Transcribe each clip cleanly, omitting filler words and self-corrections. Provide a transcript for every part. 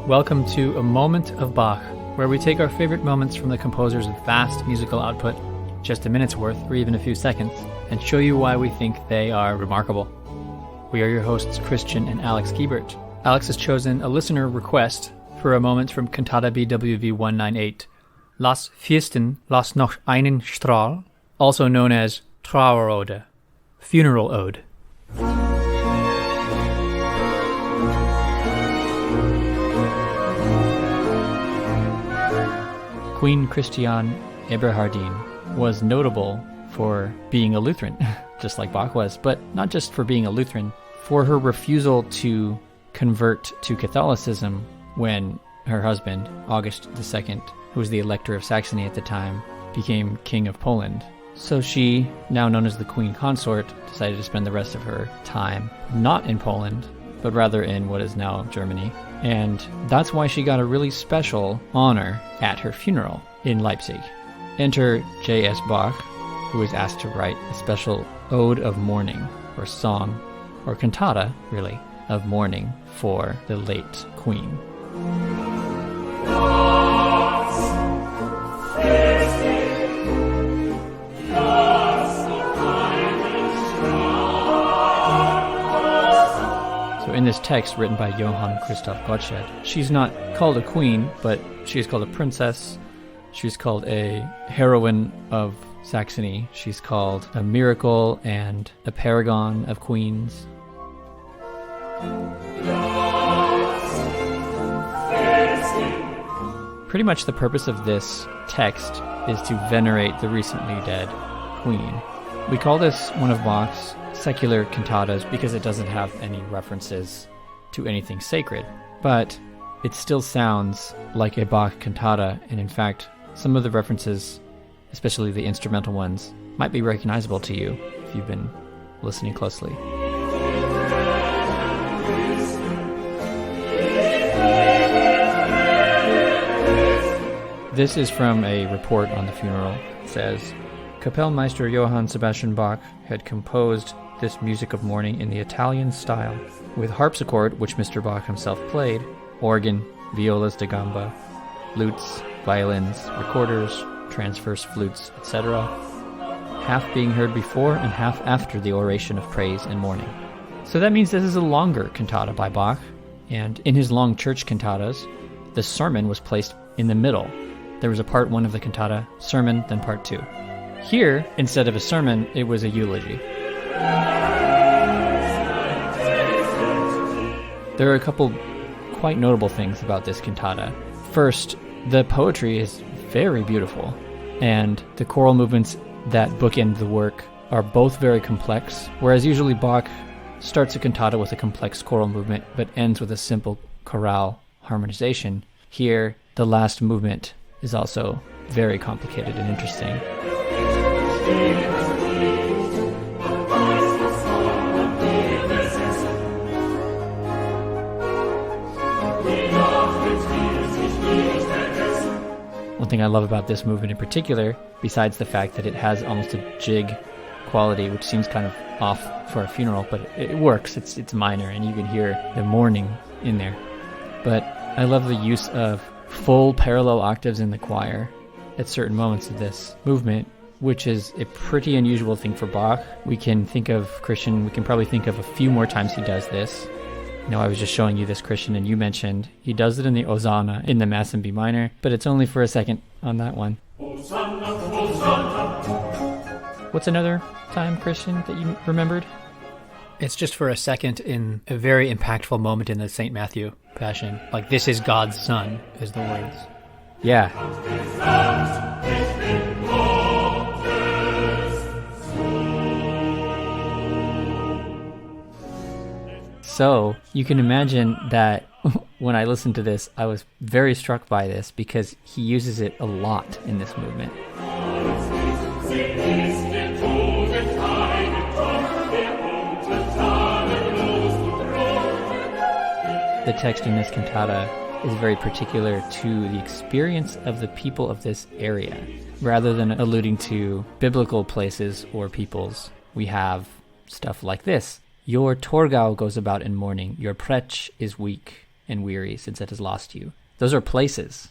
Welcome to A Moment of Bach, where we take our favorite moments from the composer's vast musical output, just a minute's worth or even a few seconds, and show you why we think they are remarkable. We are your hosts, Christian and Alex Giebert. Alex has chosen a listener request for a moment from cantata BWV 198, Las Fürstin, noch einen Strahl, also known as Trauerode, funeral ode. Queen Christiane Eberhardine was notable for being a Lutheran, just like Bach was, but not just for being a Lutheran, for her refusal to convert to Catholicism when her husband, August II, who was the Elector of Saxony at the time, became King of Poland. So she, now known as the Queen Consort, decided to spend the rest of her time not in Poland, but rather in what is now Germany. And that's why she got a really special honor at her funeral in Leipzig. Enter J.S. Bach, who was asked to write a special ode of mourning, or song, or cantata, really, of mourning for the late queen. In this text written by Johann Christoph Gottsched, she's not called a queen, but she's called a princess. She's called a heroine of Saxony. She's called a miracle and a paragon of queens. Pretty much the purpose of this text is to venerate the recently dead queen. We call this one of Bach's secular cantatas because it doesn't have any references to anything sacred, but it still sounds like a Bach cantata, and in fact, some of the references, especially the instrumental ones, might be recognizable to you if you've been listening closely. This is from a report on the funeral. It says, Kapellmeister Johann Sebastian Bach had composed this music of mourning in the Italian style, with harpsichord, which Mr. Bach himself played, organ, violas da gamba, lutes, violins, recorders, transverse flutes, etc., half being heard before and half after the oration of praise and mourning. So that means this is a longer cantata by Bach, and in his long church cantatas, the sermon was placed in the middle. There was a part 1 of the cantata, sermon, then part 2. Here, instead of a sermon, it was a eulogy. There are a couple quite notable things about this cantata. First, the poetry is very beautiful, and the choral movements that bookend the work are both very complex, whereas usually Bach starts a cantata with a complex choral movement but ends with a simple chorale harmonization. Here, the last movement is also very complicated and interesting. One thing I love about this movement in particular, besides the fact that it has almost a jig quality, which seems kind of off for a funeral, but it works. It's minor, and you can hear the mourning in there. But I love the use of full parallel octaves in the choir at certain moments of this movement, which is a pretty unusual thing for Bach. We can probably think of a few more times he does this. I was just showing you this, Christian, and you mentioned he does it in the Hosanna in the Mass in B minor, but it's only for a second on that one. Hosanna, Hosanna. What's another time, Christian, that you remembered? It's just for a second in a very impactful moment in the St. Matthew Passion. Like, this is God's Son, is the words. Yeah. So you can imagine that when I listened to this, I was very struck by this because he uses it a lot in this movement. The text in this cantata is very particular to the experience of the people of this area. Rather than alluding to biblical places or peoples, we have stuff like this. Your Torgau goes about in mourning, your Prech is weak. and weary since it has lost you. Those are places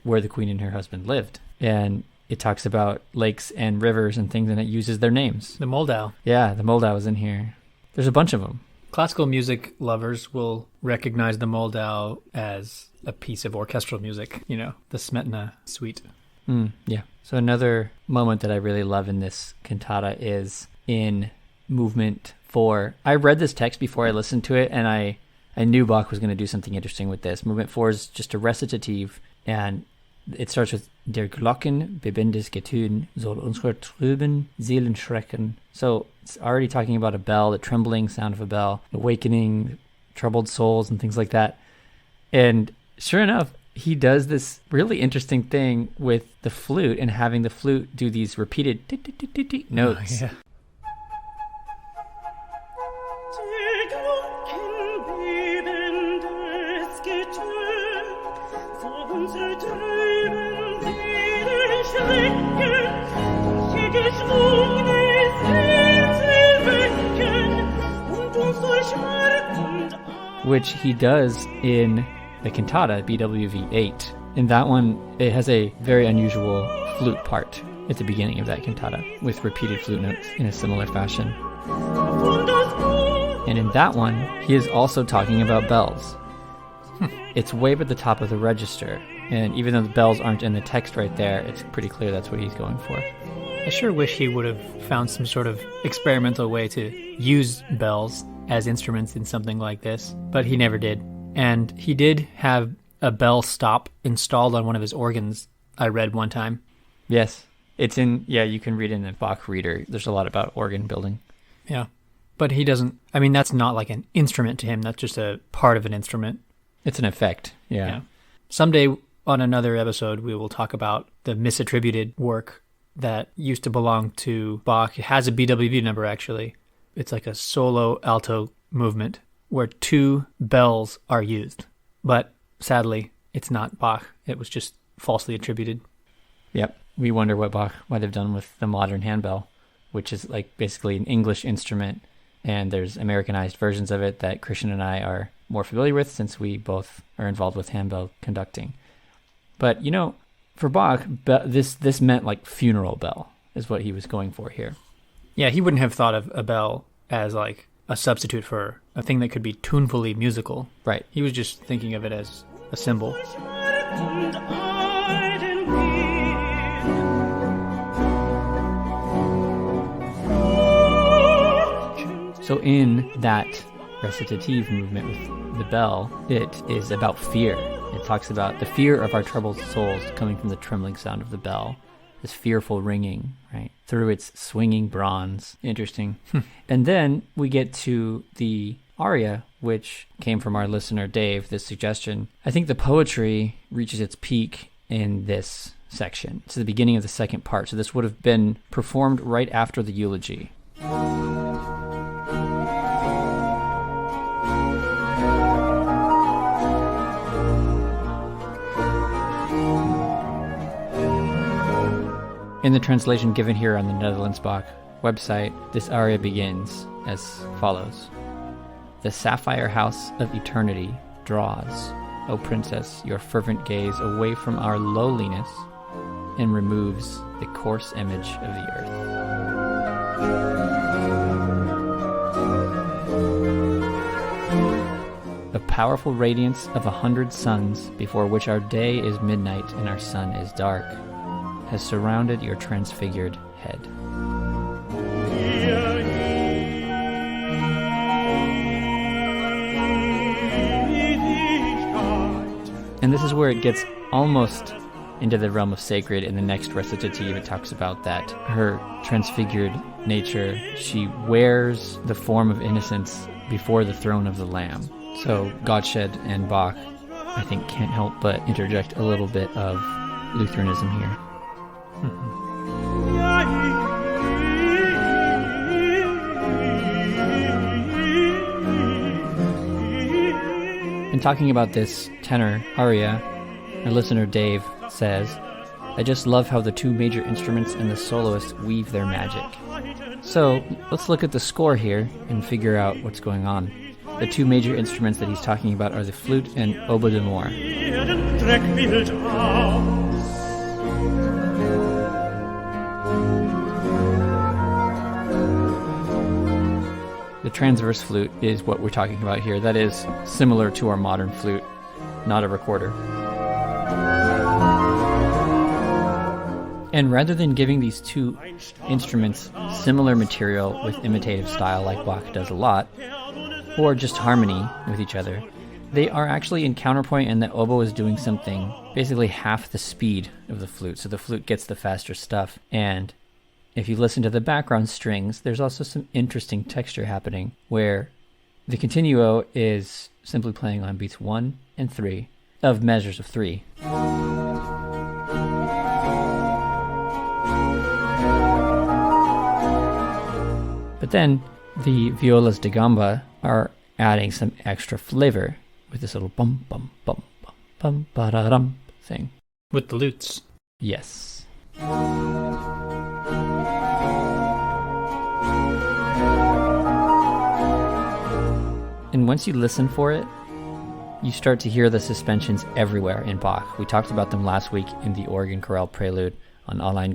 where the queen and her husband lived. And it talks about lakes and rivers and things, and it uses their names. The Moldau. Yeah, the Moldau is in here. There's a bunch of them. Classical music lovers will recognize the Moldau as a piece of orchestral music, the Smetana suite. Yeah. So another moment that I really love in this cantata is in movement 4. I read this text before I listened to it, and I knew Bach was going to do something interesting with this. Movement 4 is just a recitative, and it starts with Der Glocken bebendes Getön soll unsere trüben Seelen schrecken. So it's already talking about a bell, the trembling sound of a bell, awakening troubled souls and things like that. And sure enough, he does this really interesting thing with the flute and having the flute do these repeated notes. Oh, yeah. Which he does in the cantata, BWV 8. In that one, it has a very unusual flute part at the beginning of that cantata, with repeated flute notes in a similar fashion. And in that one, he is also talking about bells. It's way up at the top of the register, and even though the bells aren't in the text right there, it's pretty clear that's what he's going for. I sure wish he would have found some sort of experimental way to use bells as instruments in something like this, but he never did. And he did have a bell stop installed on one of his organs, I read one time. Yes. It's in, you can read in the Bach reader. There's a lot about organ building. Yeah. But he doesn't, that's not like an instrument to him. That's just a part of an instrument. It's an effect. Yeah. Someday on another episode, we will talk about the misattributed work that used to belong to Bach. It has a BWV number, actually. It's like a solo alto movement where 2 bells are used. But sadly, it's not Bach. It was just falsely attributed. Yep. We wonder what Bach might have done with the modern handbell, which is like basically an English instrument. And there's Americanized versions of it that Christian and I are more familiar with since we both are involved with handbell conducting. But, for Bach, this meant like funeral bell is what he was going for here. Yeah, he wouldn't have thought of a bell as like a substitute for a thing that could be tunefully musical. Right. He was just thinking of it as a symbol. So in that recitative movement with the bell, it is about fear. It talks about the fear of our troubled souls coming from the trembling sound of the bell, this fearful ringing, right, through its swinging bronze. Interesting. And then we get to the aria, which came from our listener Dave, this suggestion. I think the poetry reaches its peak in this section. It's the beginning of the second part, so this would have been performed right after the eulogy. In the translation given here on the Netherlands Bach website, this aria begins as follows. The sapphire house of eternity draws, O princess, your fervent gaze away from our lowliness and removes the coarse image of the earth. The powerful radiance of 100 suns before which our day is midnight and our sun is dark has surrounded your transfigured head. And this is where it gets almost into the realm of sacred. In the next recitative, it talks about that her transfigured nature, she wears the form of innocence before the throne of the Lamb. So Gottsched and Bach, I think, can't help but interject a little bit of Lutheranism here. In talking about this tenor aria, our listener Dave says, I just love how the 2 major instruments and the soloist weave their magic. So let's look at the score here and figure out what's going on. The two major instruments that he's talking about are the flute and oboe d'amore. The transverse flute is what we're talking about here. That is similar to our modern flute, not a recorder. And rather than giving these two instruments similar material with imitative style like Bach does a lot, or just harmony with each other, they are actually in counterpoint, and the oboe is doing something basically half the speed of the flute. So the flute gets the faster stuff, and if you listen to the background strings, there's also some interesting texture happening where the continuo is simply playing on beats 1 and 3 of measures of 3. But then the violas da gamba are adding some extra flavor with this little bum bum bum bum bum ba-da-dum thing. With the lutes. Yes. And once you listen for it, you start to hear the suspensions everywhere in Bach. We talked about them last week in the organ chorale prelude on Einen,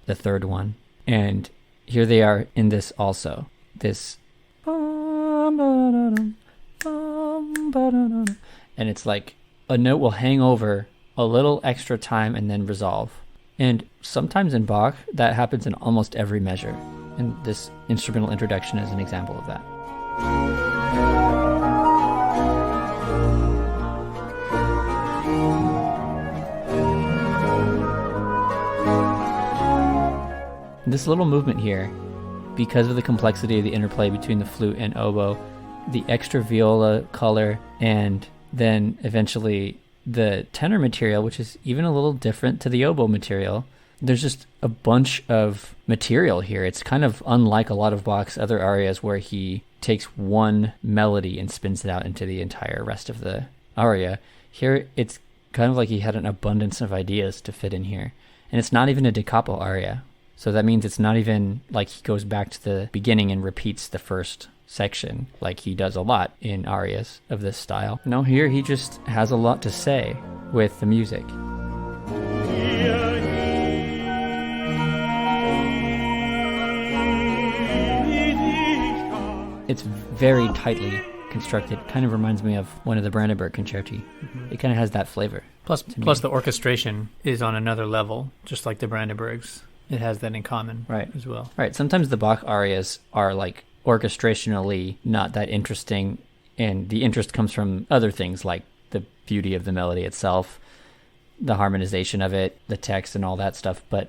the third one. And here they are in this also. This and it's like a note will hang over a little extra time and then resolve. And sometimes in Bach, that happens in almost every measure. And this instrumental introduction is an example of that. This little movement here, because of the complexity of the interplay between the flute and oboe, the extra viola color, and then eventually the tenor material, which is even a little different to the oboe material, there's just a bunch of material here. It's kind of unlike a lot of Bach's other arias where he takes one melody and spins it out into the entire rest of the aria. Here, it's kind of like he had an abundance of ideas to fit in here. And it's not even a da capo aria. So that means it's not even like he goes back to the beginning and repeats the first section like he does a lot in arias of this style. No, here he just has a lot to say with the music. It's very tightly constructed. Kind of reminds me of one of the Brandenburg concerti. Mm-hmm. It kind of has that flavor. Plus the orchestration is on another level, just like the Brandenburgs. It has that in common, right, as well. Right. Sometimes the Bach arias are like orchestrationally not that interesting, and the interest comes from other things like the beauty of the melody itself, the harmonization of it, the text, and all that stuff. But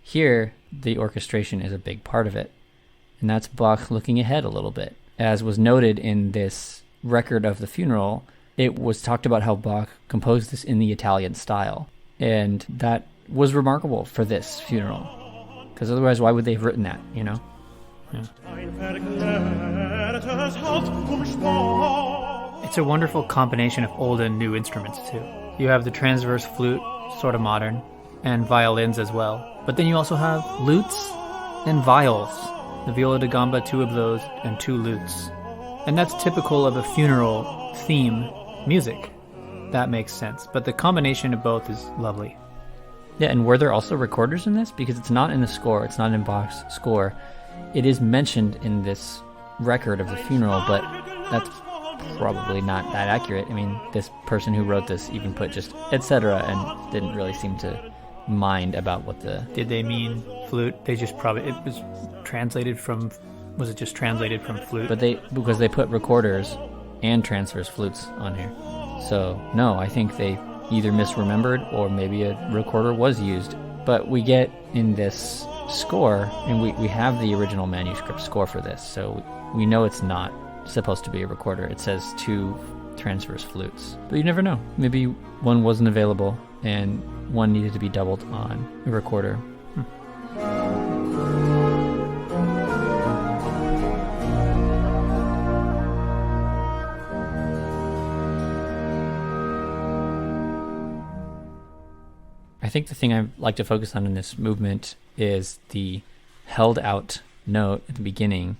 here, the orchestration is a big part of it, and that's Bach looking ahead a little bit. As was noted in this record of the funeral, it was talked about how Bach composed this in the Italian style, and that was remarkable for this funeral. Because otherwise, why would they have written that, you know? Yeah. It's a wonderful combination of old and new instruments, too. You have the transverse flute, sort of modern, and violins as well. But then you also have lutes and viols. The viola da gamba, 2 of those, and 2 lutes. And that's typical of a funeral theme music. That makes sense. But the combination of both is lovely. Yeah, and were there also recorders in this? Because it's not in the score, it's not in Bach's score. It is mentioned in this record of the funeral, but that's probably not that accurate. I mean, this person who wrote this even put just etc. and didn't really seem to mind about what the... Did they mean flute? They just probably... It was translated from... Was it just translated from flute? But because they put recorders and transverse flutes on here. So, no, I think they either misremembered or maybe a recorder was used. But we get in this score, and we have the original manuscript score for this, so we know it's not supposed to be a recorder. It says 2 transverse flutes. But you never know. Maybe one wasn't available and one needed to be doubled on a recorder. I think the thing I like to focus on in this movement is the held out note at the beginning.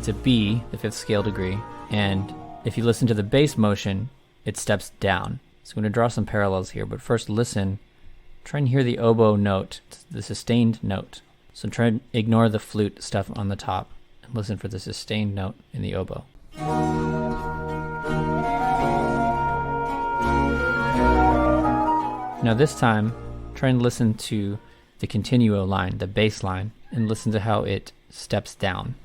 It's a B, the fifth scale degree, and if you listen to the bass motion, it steps down. So I'm going to draw some parallels here, but first listen. Try and hear the oboe note, the sustained note. So try and ignore the flute stuff on the top and listen for the sustained note in the oboe. Now this time, try and listen to the continuo line, the bass line, and listen to how it steps down.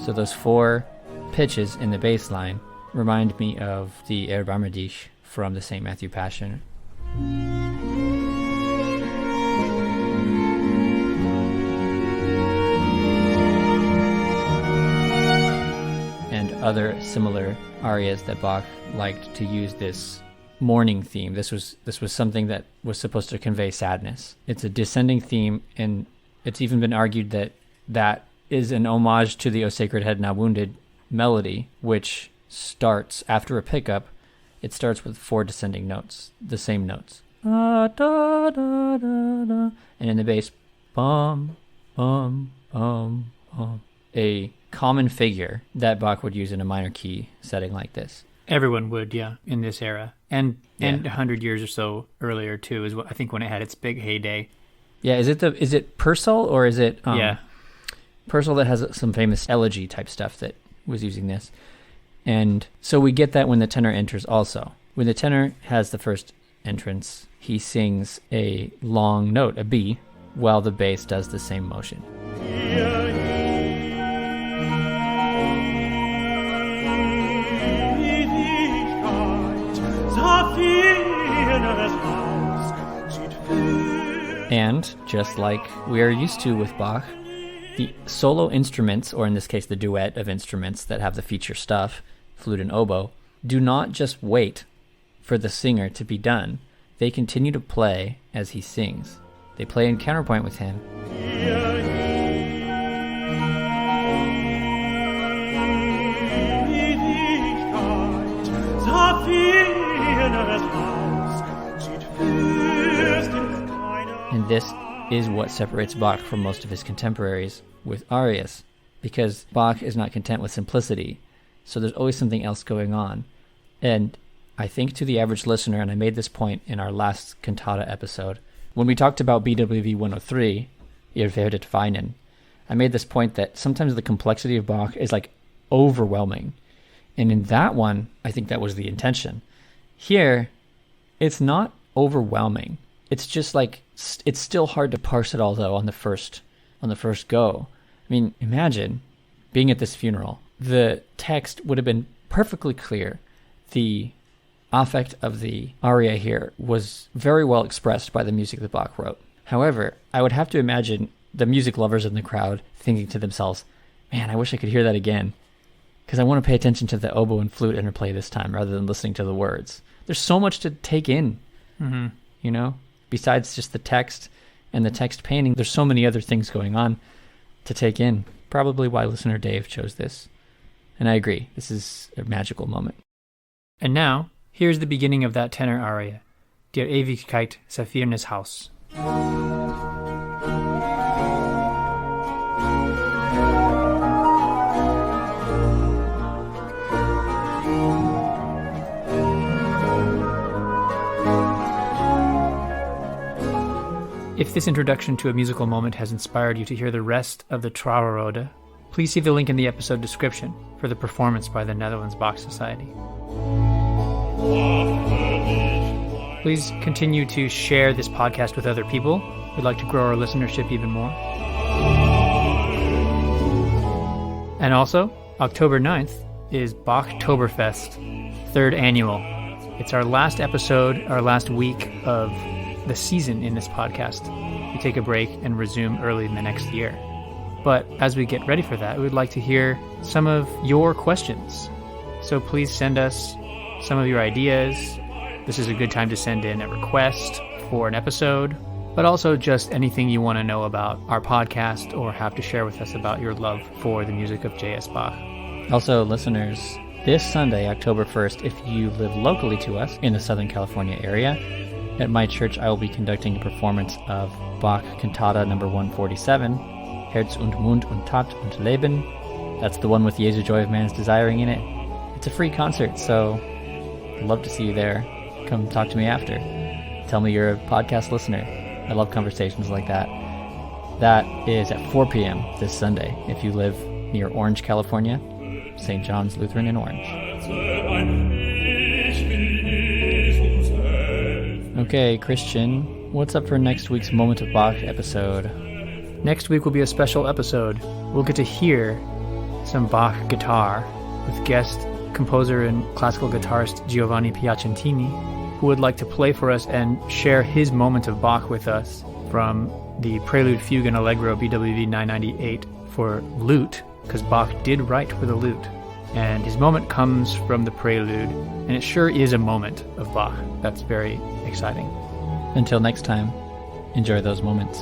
So those four pitches in the bass line remind me of the Erbarme dich from the St. Matthew Passion. And other similar arias that Bach liked to use this mourning theme. This was something that was supposed to convey sadness. It's a descending theme, and it's even been argued that that is an homage to the O Sacred Head Now Wounded melody, which starts after a pickup. It starts with four descending notes, the same notes. Da, da, da, da, da. And in the bass, bum, bum, bum, bum. A common figure that Bach would use in a minor key setting like this. Everyone would, yeah, in this era. And 100 years or so earlier, too, is what I think when it had its big heyday. Yeah, is it Purcell or is it... yeah. Purcell that has some famous elegy type stuff that was using this. And so we get that when the tenor enters also. When the tenor has the first entrance, he sings a long note, a B, while the bass does the same motion. And just like we are used to with Bach, the solo instruments, or in this case the duet of instruments that have the feature stuff, flute and oboe, do not just wait for the singer to be done. They continue to play as he sings. They play in counterpoint with him. And this is what separates Bach from most of his contemporaries with arias, because Bach is not content with simplicity, so there's always something else going on. And I think to the average listener, and I made this point in our last cantata episode, when we talked about BWV 103, Ihr werdet weinen, I made this point that sometimes the complexity of Bach is like overwhelming. And in that one, I think that was the intention. Here, it's not overwhelming. It's just like, it's still hard to parse it all though on the first go. I mean, imagine being at this funeral. The text would have been perfectly clear. The affect of the aria here was very well expressed by the music that Bach wrote. However, I would have to imagine the music lovers in the crowd thinking to themselves, man, I wish I could hear that again, because I want to pay attention to the oboe and flute interplay this time rather than listening to the words. There's so much to take in, you know, besides just the text and the text painting. There's so many other things going on to take in. Probably why listener Dave chose this. And I agree, this is a magical moment. And now, here's the beginning of that tenor aria, Der Ewigkeit Saphirnes Haus. If this introduction to a musical moment has inspired you to hear the rest of the Trauerode, please see the link in the episode description for the performance by the Netherlands Bach Society. Please continue to share this podcast with other people. We'd like to grow our listenership even more. And also, October 9th is Bachtoberfest, 3rd annual. It's our last episode, our last week of the season in this podcast. We take a break and resume early in the next year. But as we get ready for that, we'd like to hear some of your questions. So please send us some of your ideas. This is a good time to send in a request for an episode, but also just anything you want to know about our podcast or have to share with us about your love for the music of J.S. Bach. Also, listeners, this Sunday, October 1st, if you live locally to us in the Southern California area. At my church, I will be conducting a performance of Bach Cantata number 147, Herz und Mund und Tat und Leben. That's the one with Jesu Joy of Man's Desiring in it. It's a free concert, so I'd love to see you there. Come talk to me after. Tell me you're a podcast listener. I love conversations like that. That is at 4 p.m. this Sunday if you live near Orange, California, St. John's Lutheran in Orange. Okay, Christian, what's up for next week's Moment of Bach episode? Next week will be a special episode. We'll get to hear some Bach guitar with guest composer and classical guitarist Giovanni Piacentini, who would like to play for us and share his moment of Bach with us from the Prelude, Fugue, and Allegro BWV 998 for lute, because Bach did write for the lute. And his moment comes from the Prelude, and it sure is a moment of Bach. That's very exciting. Until next time, enjoy those moments.